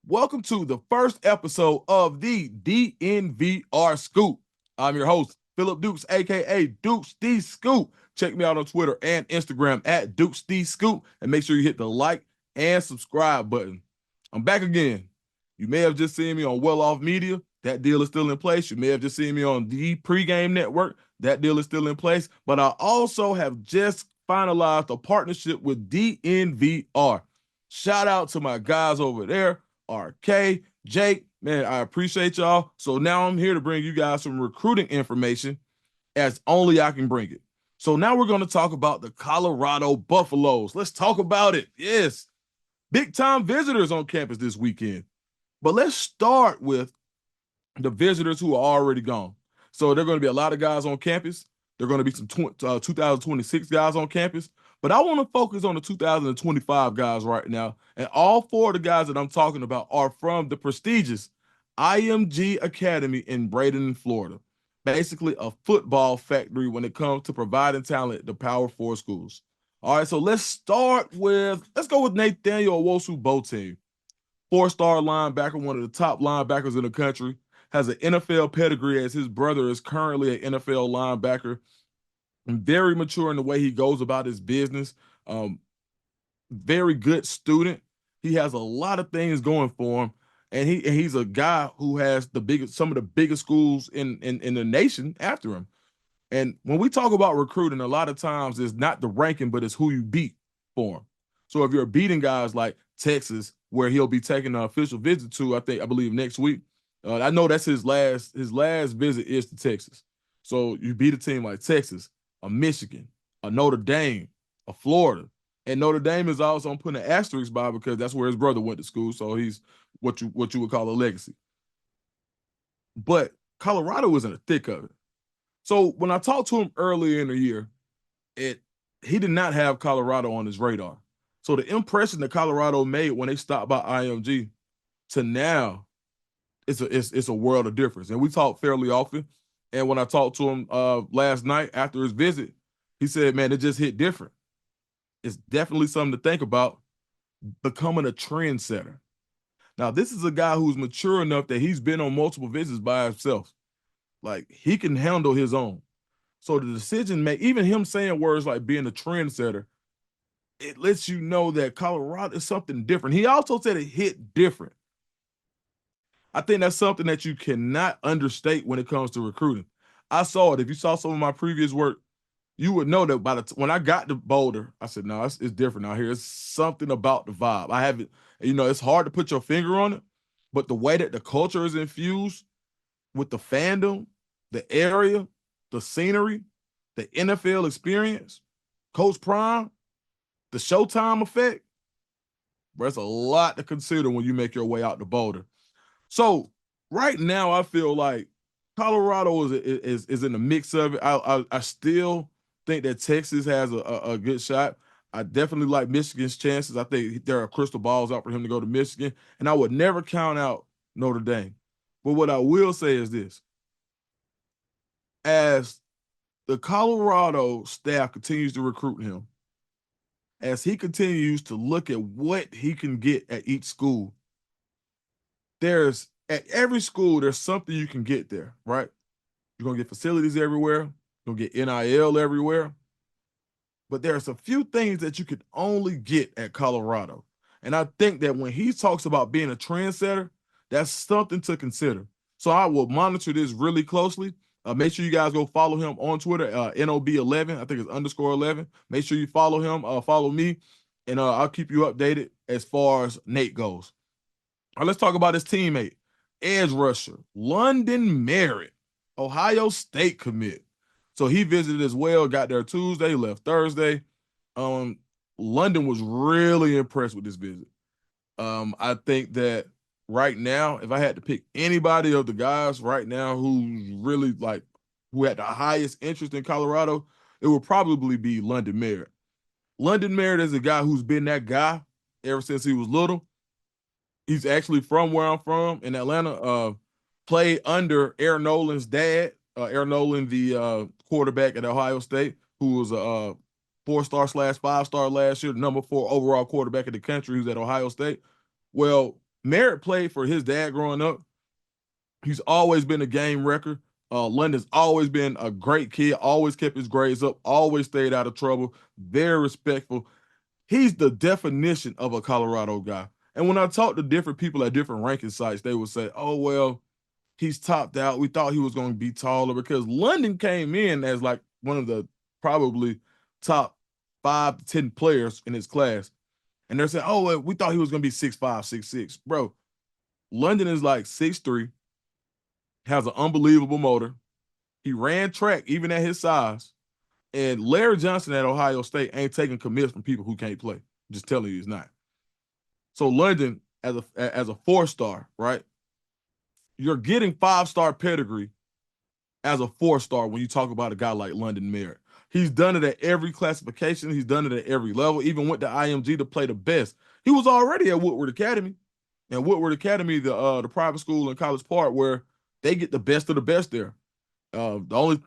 Welcome to the first episode of the DNVR Scoop. I'm your host, Phillip Dukes, aka Dukes D Scoop. Check me out on Twitter and Instagram at Dukes D Scoop, and make sure you hit the like and subscribe button. I'm back again. You may have just seen me on Well Off Media. That deal is still in place. You may have just seen me on the Pregame Network. That deal is still in place. But I also have just finalized a partnership with DNVR. Shout out to my guys over there, RK, Jake. Man, I appreciate y'all. So now I'm here to bring you guys some recruiting information as only I can bring it. So now we're going to talk about the Colorado Buffaloes. Let's talk about it. Yes, big time visitors on campus this weekend. But let's start with the visitors who are already gone. So there are going to be a lot of guys on campus. There are going to be some 2026 guys on campus. But I want to focus on the 2025 guys right now. And all four of the guys that I'm talking about are from the prestigious IMG Academy in Bradenton, Florida. Basically a football factory when it comes to providing talent to Power 4 schools. All right, so let's go with Nathaniel Owusu-Boateng. Four-star linebacker, one of the top linebackers in the country, has an NFL pedigree as his brother is currently an NFL linebacker. And very mature in the way he goes about his business. Very good student. He has a lot of things going for him. And he's a guy who has some of the biggest schools in the nation after him. And when we talk about recruiting, a lot of times it's not the ranking, but it's who you beat for him. So if you're beating guys like Texas, where he'll be taking an official visit to, I believe next week. I know that's his last visit is to Texas. So you beat a team like Texas, a Michigan, a Notre Dame, a Florida. And Notre Dame is also putting an asterisk by because that's where his brother went to school. So he's what you would call a legacy. But Colorado was in the thick of it. So when I talked to him earlier in the year, he did not have Colorado on his radar. So the impression that Colorado made when they stopped by IMG to now, it's a world of difference. And we talk fairly often. And when I talked to him last night after his visit, he said, man, it just hit different. It's definitely something to think about, becoming a trendsetter. Now, this is a guy who's mature enough that he's been on multiple visits by himself. Like, he can handle his own. So the decision even him saying words like being a trendsetter, it lets you know that Colorado is something different. He also said it hit different. I think that's something that you cannot understate when it comes to recruiting. I saw it. If you saw some of my previous work, you would know that when I got to Boulder, I said, no, it's different out here. It's something about the vibe. I haven't, it's hard to put your finger on it, but the way that the culture is infused with the fandom, the area, the scenery, the NFL experience, Coach Prime, the Showtime effect, there's a lot to consider when you make your way out to Boulder. So right now, I feel like Colorado is in the mix of it. I still think that Texas has a good shot. I definitely like Michigan's chances. I think there are crystal balls out for him to go to Michigan, and I would never count out Notre Dame. But what I will say is this. As the Colorado staff continues to recruit him, as he continues to look at what he can get at each school, at every school, there's something you can get there, right? You're going to get facilities everywhere. You're going to get NIL everywhere. But there's a few things that you can only get at Colorado. And I think that when he talks about being a trendsetter, that's something to consider. So I will monitor this really closely. Make sure you guys go follow him on Twitter, NOB11. I think it's _11. Make sure you follow him, follow me, and I'll keep you updated as far as Nate goes. All right, let's talk about his teammate, edge rusher, London Merritt, Ohio State commit. So he visited as well, got there Tuesday, left Thursday. London was really impressed with this visit. I think that right now, if I had to pick anybody of the guys right now who's really who had the highest interest in Colorado, it would probably be London Merritt. London Merritt is a guy who's been that guy ever since he was little. He's actually from where I'm from in Atlanta. Played under Aaron Nolan's dad, Aaron Nolan, the quarterback at Ohio State, who was a 4-star / 5-star last year, number 4 overall quarterback in the country, who's at Ohio State. Well, Merritt played for his dad growing up. He's always been a game wrecker. London's always been a great kid, always kept his grades up, always stayed out of trouble, very respectful. He's the definition of a Colorado guy. And when I talk to different people at different ranking sites, they would say, oh, well, he's topped out. We thought he was going to be taller because London came in as like one of the probably top 5 to 10 players in his class. And they're saying, oh, well, we thought he was going to be 6'5", 6'6". Bro, London is like 6'3", has an unbelievable motor. He ran track even at his size. And Larry Johnson at Ohio State ain't taking commits from people who can't play. I'm just telling you, he's not. So London, as a 4-star, right? You're getting 5-star pedigree as a 4-star when you talk about a guy like London Merritt. He's done it at every classification. He's done it at every level. Even went to IMG to play the best. He was already at Woodward Academy, and Woodward Academy, the private school in College Park, where they get the best of the best there. The only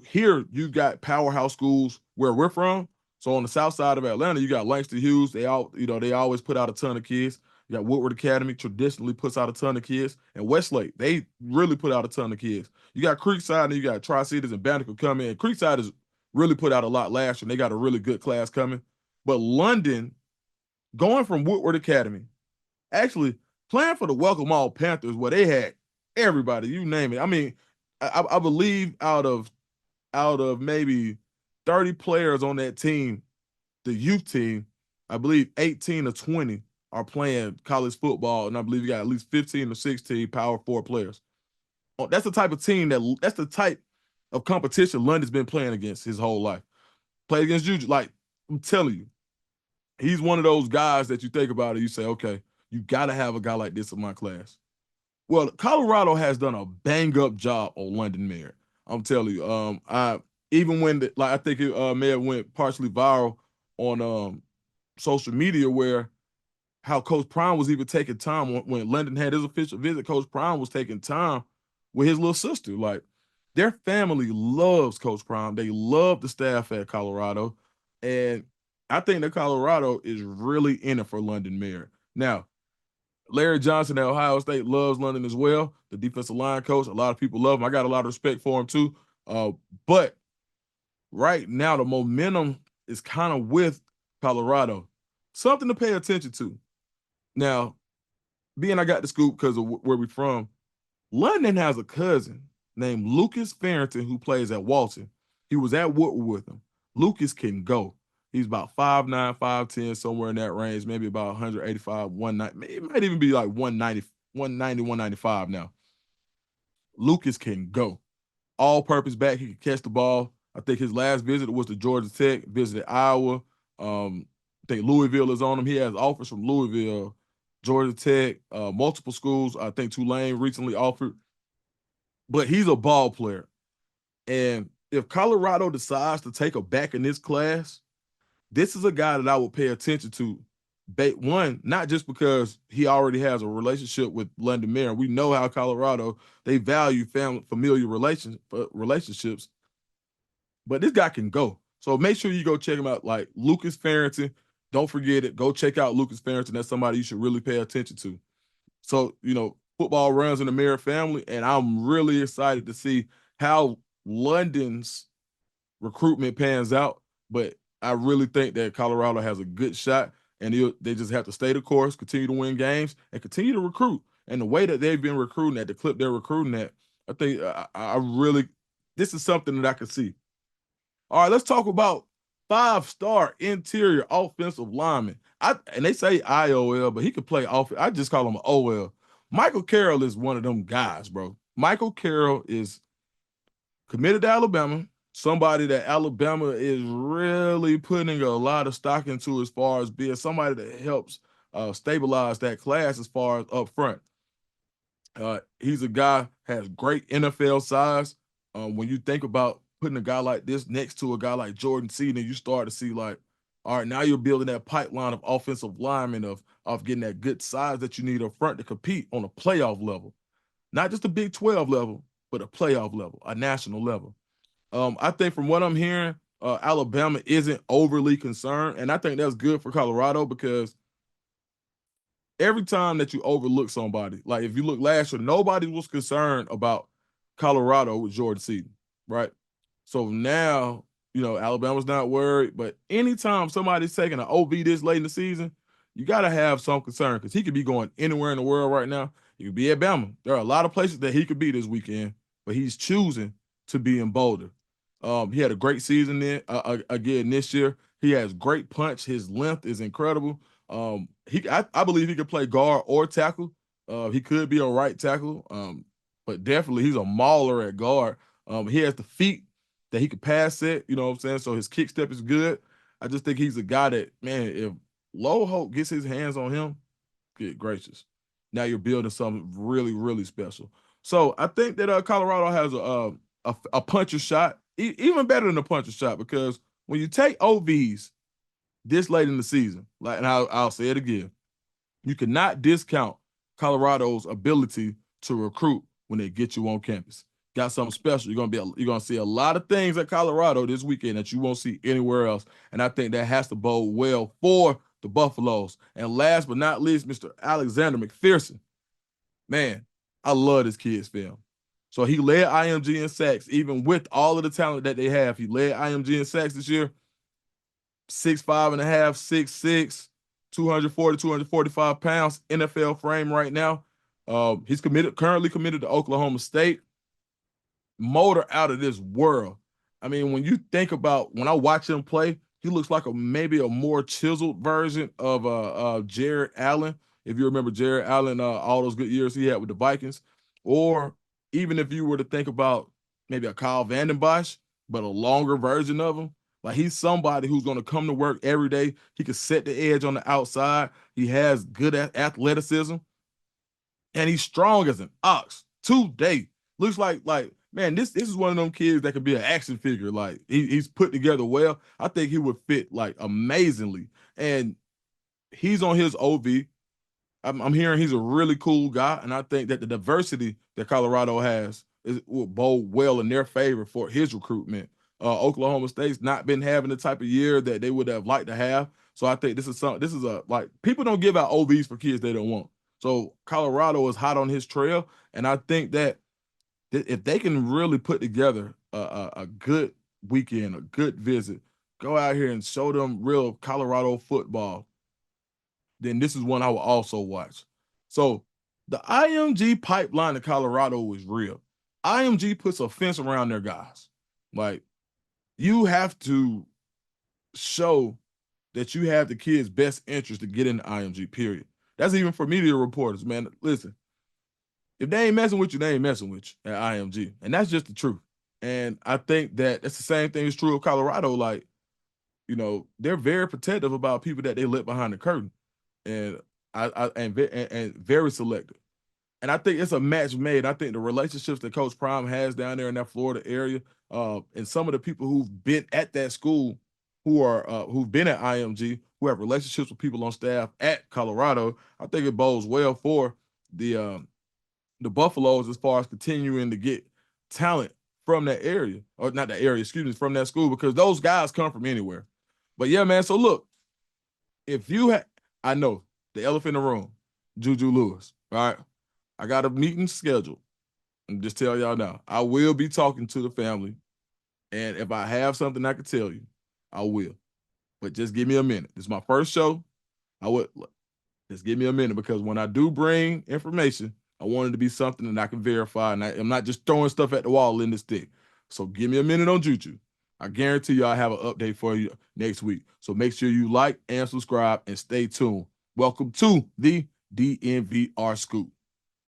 here you got powerhouse schools where we're from. So on the south side of Atlanta, you got Langston Hughes. They always put out a ton of kids. You got Woodward Academy traditionally puts out a ton of kids, and Westlake, they really put out a ton of kids. You got Creekside and you got Tri-Cities and Banneker coming. And Creekside has really put out a lot last year, and they got a really good class coming. But London, going from Woodward Academy, actually playing for the Welcome All Panthers, where they had everybody, you name it. I mean, I believe out of maybe 30 players on that team, the youth team, I believe 18 or 20 are playing college football, and I believe you got at least 15 or 16 Power 4 players. That's the type of team that's the type of competition London's been playing against his whole life. Played against Juju. Like, I'm telling you, he's one of those guys that you think about and you say, okay, you got to have a guy like this in my class. Well, Colorado has done a bang-up job on London Merritt. I'm telling you. I even when I think it may have went partially viral on social media where how Coach Prime was even taking time when London had his official visit. Coach Prime was taking time with his little sister. Like, their family loves Coach Prime. They love the staff at Colorado, and I think that Colorado is really in it for London Merritt. Now, Larry Johnson at Ohio State loves London as well. The defensive line coach, a lot of people love him. I got a lot of respect for him too. But right now, the momentum is kind of with Colorado. Something to pay attention to. Now, being I got the scoop because of where we're from, London has a cousin named Lucas Farrington who plays at Walton. He was at Woodward with him. Lucas can go. He's about 5'9", 5'10", somewhere in that range, maybe about 185, 190. It might even be like 190, 195 now. Lucas can go. All-purpose back. He can catch the ball. I think his last visit was to Georgia Tech, visited Iowa. I think Louisville is on him. He has offers from Louisville, Georgia Tech, multiple schools. I think Tulane recently offered. But he's a ball player. And if Colorado decides to take a back in this class, this is a guy that I would pay attention to. One, not just because he already has a relationship with London Merritt. We know how Colorado, they value familiar relationships. But this guy can go. So make sure you go check him out, like Lucas Farrington. Don't forget it. Go check out Lucas Farrington. That's somebody you should really pay attention to. So, football runs in the Merritt family, and I'm really excited to see how London's recruitment pans out. But I really think that Colorado has a good shot, and they just have to stay the course, continue to win games, and continue to recruit. And the way that they've been recruiting at the clip they're recruiting at, I think this is something that I can see. All right, let's talk about 5-star interior offensive lineman. And they say IOL, but he could play offense. I just call him an OL. Michael Carroll is one of them guys, bro. Michael Carroll is committed to Alabama, somebody that Alabama is really putting a lot of stock into as far as being somebody that helps stabilize that class as far as up front. He's a guy, has great NFL size. When you think about putting a guy like this next to a guy like Jordan Seaton, you start to see like, all right, now you're building that pipeline of offensive linemen of getting that good size that you need up front to compete on a playoff level. Not just a Big 12 level, but a playoff level, a national level. I think from what I'm hearing, Alabama isn't overly concerned, and I think that's good for Colorado because every time that you overlook somebody, like if you look last year, nobody was concerned about Colorado with Jordan Seaton, right? So now, Alabama's not worried, but anytime somebody's taking an OV this late in the season, you got to have some concern because he could be going anywhere in the world right now. He could be at Bama. There are a lot of places that he could be this weekend, but he's choosing to be in Boulder. He had a great season again this year. He has great punch. His length is incredible. I believe he could play guard or tackle. He could be a right tackle, but definitely he's a mauler at guard. He has the feet that he could pass it, you know what I'm saying? So his kick step is good. I just think he's a guy that, man, if Low Hope gets his hands on him, good gracious. Now you're building something really, really special. So I think that Colorado has a puncher shot, even better than a puncher shot, because when you take OVs this late in the season, like, and I'll say it again, you cannot discount Colorado's ability to recruit when they get you on campus. Got something special. You're gonna see a lot of things at Colorado this weekend that you won't see anywhere else, and I think that has to bode well for the Buffaloes. And last but not least, Mr. Alexander McPherson. Man, I love this kid's film. So he led IMG in sacks, even with all of the talent that they have. He led IMG in sacks this year. 6'5 and a half, 6'6", 240, 245 pounds, NFL frame right now. He's currently committed to Oklahoma State. Motor out of this world. I mean, when you think about when I watch him play, he looks like maybe a more chiseled version of Jared Allen. If you remember Jared Allen, all those good years he had with the Vikings, or even if you were to think about maybe a Kyle Vanden Bosch, but a longer version of him. Like he's somebody who's going to come to work every day. He can set the edge on the outside. He has good athleticism, and he's strong as an ox. Today looks like man, this is one of them kids that could be an action figure. Like he's put together well. I think he would fit like amazingly, and he's on his OV. I'm hearing he's a really cool guy, and I think that the diversity that Colorado has will bode well in their favor for his recruitment. Oklahoma State's not been having the type of year that they would have liked to have, so I think this is like people don't give out OVs for kids they don't want. So Colorado is hot on his trail, and I think that if they can really put together a good weekend, a good visit, go out here and show them real Colorado football, then this is one I will also watch. So the IMG pipeline to Colorado is real. IMG puts a fence around their guys. Like, you have to show that you have the kids' best interest to get into IMG, period. That's even for media reporters, man. Listen, if they ain't messing with you, they ain't messing with you at IMG. And that's just the truth. And I think that that's the same thing is true of Colorado. Like, they're very protective about people that they let behind the curtain. And and very selective. And I think it's a match made. I think the relationships that Coach Prime has down there in that Florida area, and some of the people who've been at that school, who've been at IMG, who have relationships with people on staff at Colorado, I think it bodes well for the Buffaloes as far as continuing to get talent from that area, or not that area, excuse me, from that school, because those guys come from anywhere. But yeah, man. So look, if you I know the elephant in the room, Juju Lewis. All right, I got a meeting scheduled. And just tell y'all now, I will be talking to the family, and if I have something I can tell you, I will. But just give me a minute. This is my first show. Just give me a minute, because when I do bring information, I want it to be something that I can verify, and I'm not just throwing stuff at the wall in this stick. So give me a minute on Juju. I guarantee you I'll have an update for you next week. So make sure you like and subscribe and stay tuned. Welcome to the DNVR Scoop.